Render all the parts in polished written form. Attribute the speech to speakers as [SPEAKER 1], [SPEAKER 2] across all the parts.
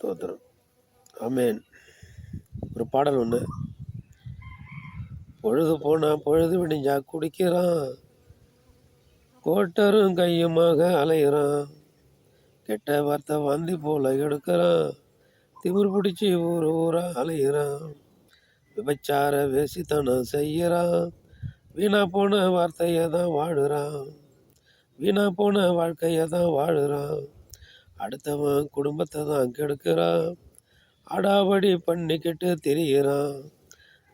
[SPEAKER 1] ஸ்தோத்திரம். ஆமென். ஒரு பாடல் ஒன்று. பொழுது போனா பொழுது விடிஞ்சா குடிக்கிறான், கோட்டரும் கையுமாக அலையிறான், கெட்ட வார்த்தை வாந்தி போல எடுக்கிறான், திமிர் பிடிச்சி ஊர் ஊரா அலையிறான், விபச்சார வேசித்தனம் செய்யறான், வீணா போன வார்த்தையை தான் வாழுறான், வீணா போன வாழ்க்கையை தான் வாழுறான், அடுத்தவன் குடும்பத்தை தான் கெடுக்கிறான், அடாவடி பண்ணிக்கிட்டு திரியிறான்,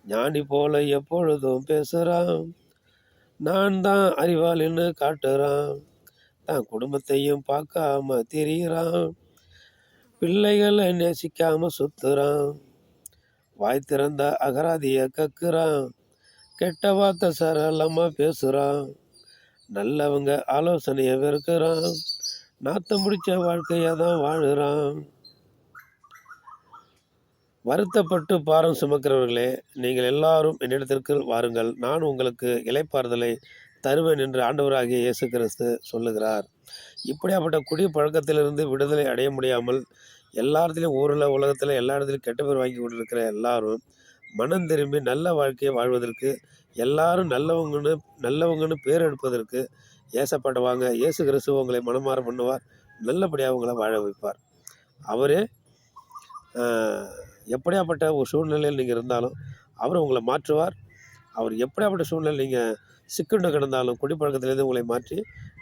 [SPEAKER 1] ஞானி போல எப்பொழுதும் பேசுகிறான், நான் தான் அறிவாளின்னு காட்டுறான், தான் குடும்பத்தையும் பார்க்காம திரியிறான், பிள்ளைகளை நேசிக்காம சுத்துறான், வாய் திறந்த அகராதிய கக்குறான், கெட்ட வார்த்தை சரளமாக பேசுகிறான், நல்லவங்க ஆலோசனையை வெறுக்கிறான், நாத்தம் முடிச்ச வாழ்க்கையை தான் வாழுறான். வருத்தப்பட்டு பாரம் சுமக்கிறவர்களே, நீங்கள் எல்லாரும் என்னிடத்திற்கு வாருங்கள், நான் உங்களுக்கு இளைப்பாறுதலை தருவேன் என்று ஆண்டவராகிய இயேசு கிறிஸ்து சொல்லுகிறார். இப்படியாப்பட்ட குடி பழக்கத்திலிருந்து விடுதலை அடைய முடியாமல் எல்லா ஊரில் உலகத்தில் எல்லா இடத்துலையும் கெட்ட பேர் வாங்கி கொண்டிருக்கிற எல்லாரும் மனம் திரும்பி நல்ல வாழ்க்கையை வாழ்வதற்கு, எல்லாரும் நல்லவங்கன்னு பேர் எடுப்பதற்கு ஏசப்பட்டவாங்க. இயேசு கிறிஸ்து உங்களை மனமாற பண்ணுவார், நல்லபடியாக உங்களை வாழ வைப்பார். அவரே எப்படியாப்பட்ட ஒரு சூழ்நிலையில் நீங்கள் இருந்தாலும் அவர் உங்களை மாற்றுவார். அவர் எப்படியாப்பட்ட சூழ்நிலை நீங்கள் சிக்கண்டு கிடந்தாலும் குடிப்பழக்கத்திலேருந்து உங்களை மாற்றி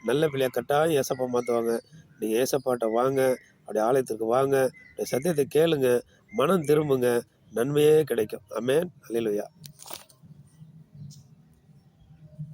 [SPEAKER 1] நல்ல பிள்ளையாக கட்டாயம் ஏசப்பா மாற்றுவாங்க. நீங்கள் ஏசப்பாட்ட வாங்க, அப்படி ஆலயத்திற்கு வாங்க, அப்படி சத்தியத்தை கேளுங்க, மனம் திரும்புங்க, நன்மையே கிடைக்கும். ஆமென். அல்லேலூயா.